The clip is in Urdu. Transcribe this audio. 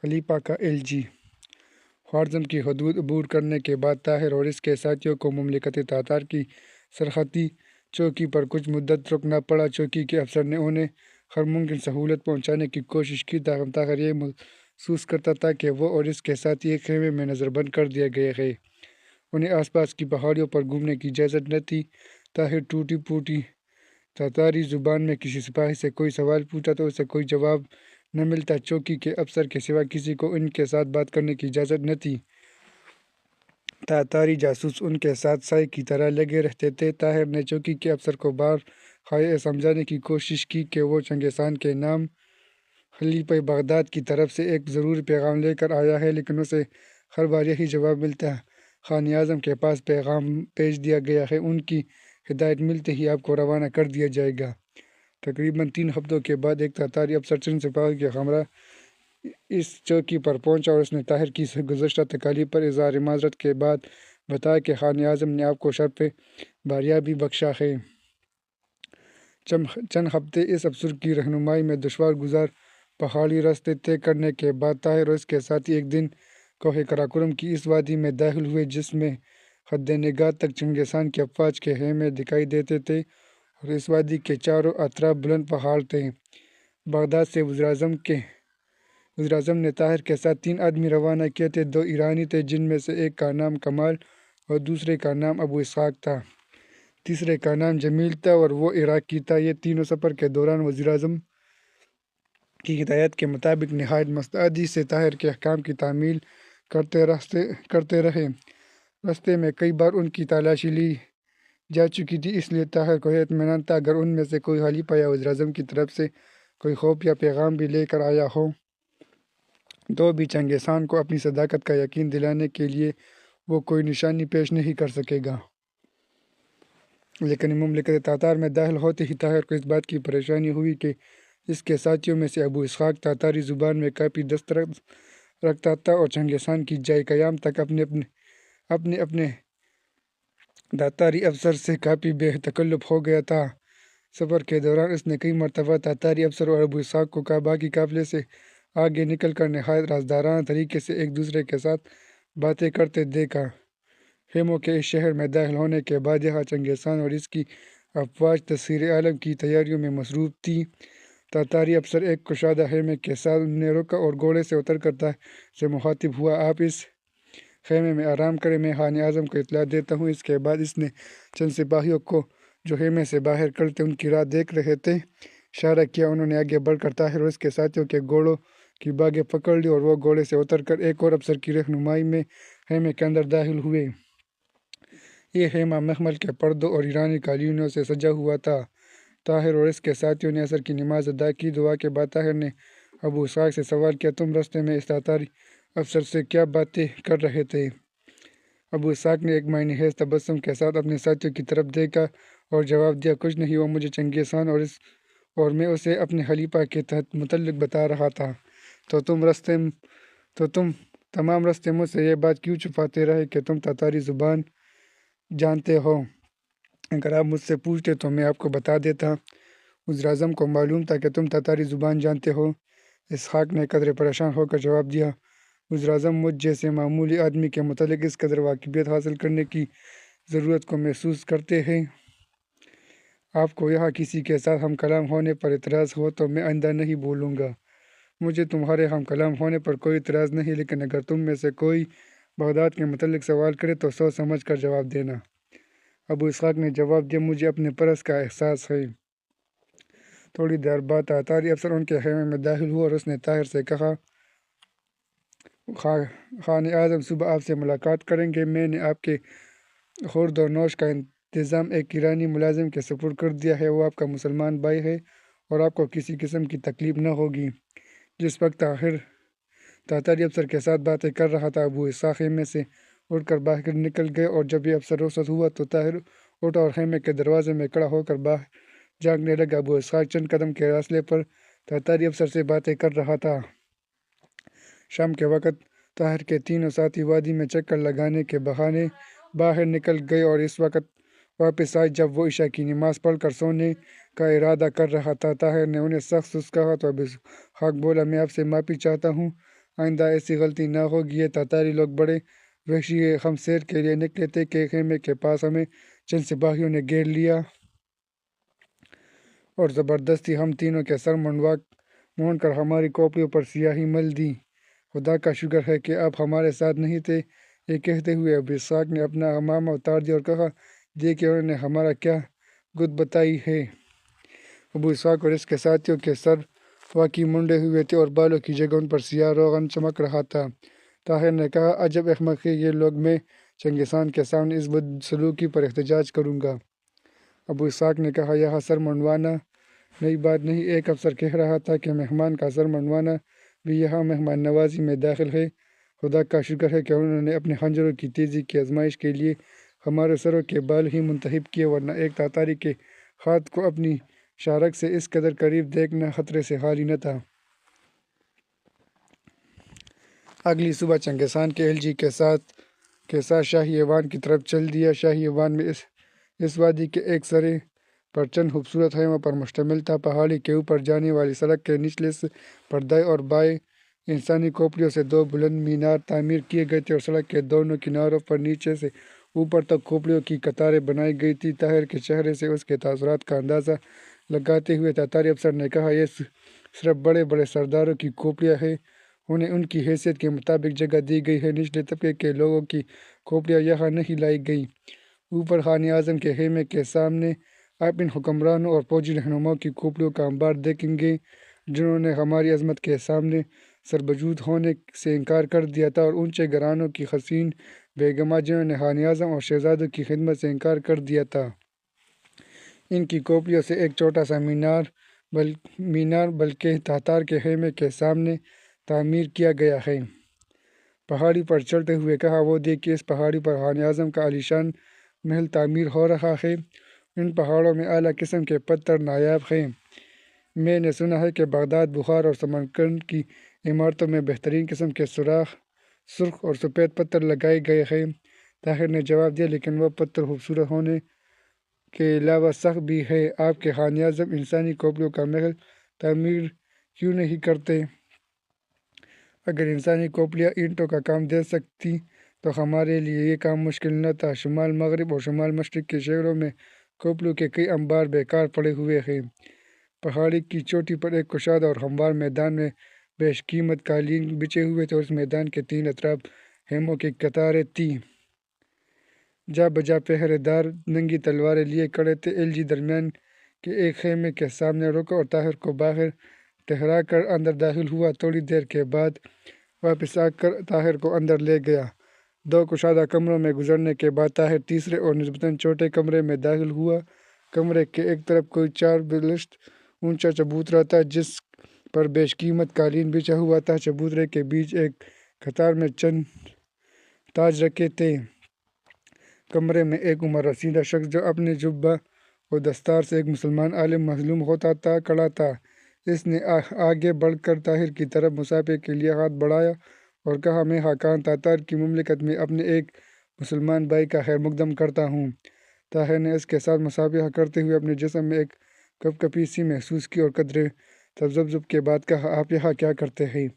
خلیفہ کا LG خوارزم کی حدود عبور کرنے کے بعد طاہر اور اس کے ساتھیوں کو مملکت تاتار کی سرحدی چوکی پر کچھ مدت رکنا پڑا۔ چوکی کے افسر نے انہیں ہر ممکن سہولت پہنچانے کی کوشش کی، تاہم طاہر یہ محسوس کرتا تھا کہ وہ اور اس کے ساتھی ایک خیمے میں نظر بند کر دیے گئے ہیں۔ انہیں آس پاس کی پہاڑیوں پر گھومنے کی اجازت نہ تھی۔ طاہر ٹوٹی پھوٹی تاتاری زبان میں کسی سپاہی سے کوئی سوال پوچھتا تو اسے کوئی جواب نہ ملتا۔ چوکی کے افسر کے سوا کسی کو ان کے ساتھ بات کرنے کی اجازت نہ تھی۔ تاتاری جاسوس ان کے ساتھ سائے کی طرح لگے رہتے تھے۔ طاہر نے چوکی کے افسر کو بار خواہ سمجھانے کی کوشش کی کہ وہ چنگیز خان کے نام خلیفہ بغداد کی طرف سے ایک ضروری پیغام لے کر آیا ہے، لیکن اسے ہر بار یہی جواب ملتا: خان اعظم کے پاس پیغام بھیج دیا گیا ہے، ان کی ہدایت ملتے ہی آپ کو روانہ کر دیا جائے گا۔ تقریباً 3 ہفتوں کے بعد ایک تاتاری افسر چند سپاہیوں کے ہمراہ اس چوکی پر پہنچا اور اس نے طاہر کی گزشتہ تکالیف پر اظہار معذرت کے بعد بتایا کہ خان اعظم نے آپ کو شرف باریابی بخشا ہے۔ چند ہفتے اس افسر کی رہنمائی میں دشوار گزار پہاڑی راستے طے کرنے کے بعد طاہر اور اس کے ساتھی ایک دن کوہ قراقرم کی اس وادی میں داخل ہوئے جس میں حد نگاہ تک چنگیز خان کی افواج کے خیمے دکھائی دیتے تھے، اور اس وادی کے چاروں اطراف بلند پہاڑ تھے۔ بغداد سے وزیراعظم نے طاہر کے ساتھ 3 آدمی روانہ کیے تھے۔ 2 ایرانی تھے، جن میں سے ایک کا نام کمال اور دوسرے کا نام ابو اسحاق تھا۔ تیسرے کا نام جمیل تھا اور وہ عراقی تھا۔ یہ تینوں سفر کے دوران وزیراعظم کی ہدایت کے مطابق نہایت مستعدی سے طاہر کے احکام کی تعمیل کرتے رہے۔ راستے میں کئی بار ان کی تلاشی لی جا چکی تھی، اس لیے طاہر کو یہ اطمینان تھا اگر ان میں سے کوئی خلیفہ یا وزیراعظم کی طرف سے کوئی خفیہ پیغام بھی لے کر آیا ہو تو بھی چنگیز خان کو اپنی صداقت کا یقین دلانے کے لیے وہ کوئی نشانی پیش نہیں کر سکے گا۔ لیکن مملکت تاتار میں داخل ہوتے ہی طاہر کو اس بات کی پریشانی ہوئی کہ اس کے ساتھیوں میں سے ابو اسحاق تاتاری زبان میں کافی دسترس رکھتا تھا اور چنگیز خان کی جائے قیام تک اپنے تاتاری افسر سے کافی بے تکلف ہو گیا تھا۔ سفر کے دوران اس نے کئی مرتبہ تاتاری افسر اور ابو اسحاق کو باقی قافلے سے آگے نکل کر نہایت رازدارانہ طریقے سے ایک دوسرے کے ساتھ باتیں کرتے دیکھا۔ خیموں کے اس شہر میں داخل ہونے کے بعد یہاں چنگیز خان اور اس کی افواج تسخیر عالم کی تیاریوں میں مصروف تھی۔ تاتاری افسر ایک کشادہ خیمے کے ساتھ انہیں روکا اور گھوڑے سے اتر کر طاہر سے مخاطب ہوا: آپ اس خیمے میں آرام کریں، میں خان اعظم کو اطلاع دیتا ہوں۔ اس کے بعد اس نے چند سپاہیوں کو جو خیمے سے باہر کھڑے ان کی راہ دیکھ رہے تھے اشارہ کیا۔ انہوں نے آگے بڑھ کر طاہر اور اس کے ساتھیوں کے گھوڑوں کی باگیں پکڑ لیں اور وہ گھوڑے سے اتر کر ایک اور افسر کی رہنمائی میں خیمے کے اندر داخل ہوئے۔ یہ خیمہ مخمل کے پردوں اور ایرانی قالینوں سے سجا ہوا تھا۔ طاہر اور اس کے ساتھیوں نے عصر کی نماز ادا کی۔ دعا کے بعد طاہر نے ابو اسحاق سے سوال کیا: تم راستے میں اس تاتاری افسر سے کیا باتیں کر رہے تھے؟ ابو اسحاق نے ایک معنی خیز تبسم کے ساتھ اپنے ساتھیوں کی طرف دیکھا اور جواب دیا: کچھ نہیں، وہ مجھے چنگیز خان اور میں اسے اپنے خلیفہ کے متعلق بتا رہا تھا۔ تو تم تمام راستے مجھ سے یہ بات کیوں چھپاتے رہے کہ تم تاتاری زبان جانتے ہو؟ اگر آپ مجھ سے پوچھتے تو میں آپ کو بتا دیتا۔ وزیراعظم کو معلوم تھا کہ تم تاتاری زبان جانتے ہو؟ اسحاق نے قدرے پریشان ہو کر جواب دیا: وزیراعظم مجھ جیسے معمولی آدمی کے متعلق اس قدر واقفیت حاصل کرنے کی ضرورت کو محسوس کرتے ہیں۔ آپ کو یہاں کسی کے ساتھ ہم کلام ہونے پر اعتراض ہو تو میں آئندہ نہیں بولوں گا۔ مجھے تمہارے ہم کلام ہونے پر کوئی اعتراض نہیں، لیکن اگر تم میں سے کوئی بغداد کے متعلق سوال کرے تو سوچ سمجھ کر جواب دینا۔ ابو اسحاق نے جواب دیا: مجھے اپنے پرز کا احساس ہے۔ تھوڑی دیر بعد تاتاری افسر ان کے خیمے میں داخل ہوا اور اس نے طاہر سے کہا: خان اعظم صبح آپ سے ملاقات کریں گے۔ میں نے آپ کے خورد و نوش کا انتظام ایک ایرانی ملازم کے سپرد کر دیا ہے۔ وہ آپ کا مسلمان بھائی ہے اور آپ کو کسی قسم کی تکلیف نہ ہوگی۔ جس وقت طاہر تاتاری افسر کے ساتھ باتیں کر رہا تھا، ابو اسحاق خیمے سے اٹھ کر باہر نکل گئے اور جب یہ افسر رخصت ہوا تو طاہر اٹھا اور خیمے کے دروازے میں کھڑا ہو کر باہر جھانکنے لگا۔ ابو اسحاق چند قدم کے فاصلے پر تاتاری افسر سے باتیں کر رہا تھا۔ شام کے وقت طاہر کے تینوں ساتھی وادی میں چکر لگانے کے بہانے باہر نکل گئے اور اس وقت واپس آئے جب وہ عشاء کی نماز پڑھ کر سونے کا ارادہ کر رہا تھا۔ طاہر نے انہیں سخت سست کہا تو ابو اسحاق بولا: میں آپ سے معافی چاہتا ہوں، آئندہ ایسی غلطی نہ ہوگی۔ یہ تاتاری لوگ بڑے وحشی ہے۔ ہم سیر کے لیے نکلے تھے کہ خیمے کے پاس ہمیں چند سپاہیوں نے گھیر لیا اور زبردستی ہم تینوں کے سر مونڈ کر ہماری کھوپڑیوں پر سیاہی مل دی۔ خدا کا شکر ہے کہ آپ ہمارے ساتھ نہیں تھے۔ یہ کہتے ہوئے ابو اسحاق نے اپنا عمامہ اتار دیا اور کہا، دیکھیے انہوں نے ہمارا کیا گت بتائی ہے۔ ابو اسحاق اور اس کے ساتھیوں کے سر واقعی منڈے ہوئے تھے اور بالوں کی جگہ ان پر سیاہ روغن چمک رہا تھا۔ طاہر نے کہا، عجب احمق ہے یہ لوگ، میں چنگیز خان کے سامنے اس بدسلوکی پر احتجاج کروں گا۔ ابو اسحاق نے کہا، یہاں سر منڈوانا نئی بات نہیں، ایک افسر کہہ رہا تھا کہ مہمان کا سر منڈوانا بھی یہاں مہمان نوازی میں داخل ہے۔ خدا کا شکر ہے کہ انہوں نے اپنے خنجروں کی تیزی کی آزمائش کے لیے ہمارے سروں کے بال ہی منتخب کیے، ورنہ ایک تاتاری کے ہاتھ کو اپنی شارک سے اس قدر قریب دیکھنا خطرے سے خالی نہ تھا۔ اگلی صبح چنگیز خان کے خلجی کے ساتھ شاہی ایوان کی طرف چل دیا۔ شاہی ایوان میں اس وادی کے ایک سرے پر چند خوبصورت خیموں پر مشتمل تھا۔ پہاڑی کے اوپر جانے والی سڑک کے نچلے پر دائیں اور بائیں انسانی کھوپڑیوں سے دو بلند مینار تعمیر کیے گئے تھے اور سڑک کے دونوں کناروں پر نیچے سے اوپر تک کھوپڑیوں کی قطاریں بنائی گئی تھیں۔ طاہر کے چہرے سے اس کے تاثرات کا اندازہ لگاتے ہوئے تاتاری افسر نے کہا، یہ صرف بڑے بڑے سرداروں کی کھوپڑیاں ہیں، انہیں ان کی حیثیت کے مطابق جگہ دی گئی ہے، نچلے طبقے کے لوگوں کی کھوپڑیاں یہاں نہیں لائی گئیں۔ اوپر خان اعظم کے خیمے کے سامنے آپ ان حکمرانوں اور فوجی رہنماؤں کی کھوپڑیوں کا انبار دیکھیں گے جنہوں نے ہماری عظمت کے سامنے سربجود ہونے سے انکار کر دیا تھا، اور اونچے گھرانوں کی حسین بیگمات جنہوں نے خان اعظم اور شہزادوں کی خدمت سے انکار کر دیا تھا۔ ان کی کھوپڑیوں سے ایک چھوٹا سا مینار بلکہ تاتار کے خیمے کے سامنے تعمیر کیا گیا ہے۔ پہاڑی پر چڑھتے ہوئے کہا، وہ دیکھیے، اس پہاڑی پر خان اعظم کا عالیشان محل تعمیر ہو رہا ہے۔ ان پہاڑوں میں اعلیٰ قسم کے پتھر نایاب ہیں۔ میں نے سنا ہے کہ بغداد، بخارا اور سمرقند کی عمارتوں میں بہترین قسم کے سرخ اور سفید پتھر لگائے گئے ہیں۔ طاہر نے جواب دیا، لیکن وہ پتھر خوبصورت ہونے کے علاوہ سخت بھی ہے۔ آپ کے خان اعظم انسانی کھوپڑیوں کا محل تعمیر کیوں نہیں کرتے؟ اگر انسانی کھوپڑیاں اینٹوں کا کام دے سکتی تو ہمارے لیے یہ کام مشکل نہ تھا۔ شمال مغرب اور شمال مشرق کے شہروں میں کھوپڑیوں کے کئی انبار بیکار پڑے ہوئے ہیں۔ پہاڑی کی چوٹی پر ایک کشادہ اور ہموار میدان میں بیش قیمت قالین بچھے ہوئے تھے اور اس میدان کے تین اطراف خیموں کی قطاریں تھیں۔ جا بجا پہرے دار ننگی تلواریں لیے کھڑے تھے۔ خلجی درمیان کے ایک خیمے کے سامنے رکا اور طاہر کو باہر ٹھہرا کر اندر داخل ہوا۔ تھوڑی دیر کے بعد واپس آ کر طاہر کو اندر لے گیا۔ دو کشادہ کمروں میں گزرنے کے بعد طاہر تیسرے اور نسبتاً چھوٹے کمرے میں داخل ہوا۔ کمرے کے ایک طرف کوئی 4 بلسٹ اونچا چبوترا تھا جس پر بیش قیمت قالین بچھا ہوا تھا۔ چبوترے کے بیچ ایک قطار میں چند تاج رکھے تھے۔ کمرے میں ایک عمر رسیدہ شخص جو اپنے جبہ و دستار سے ایک مسلمان عالم معلوم ہوتا تھا کھڑا تھا۔ اس نے آگے بڑھ کر طاہر کی طرف مصافحے کے لیے ہاتھ بڑھایا اور کہا، میں خاقان تاتار کی مملکت میں اپنے ایک مسلمان بھائی کا خیر مقدم کرتا ہوں۔ طاہر نے اس کے ساتھ مصافحہ کرتے ہوئے اپنے جسم میں ایک کپکپی سی محسوس کی اور قدرے تذبذب کے بعد کہا، آپ یہاں کیا کرتے ہیں؟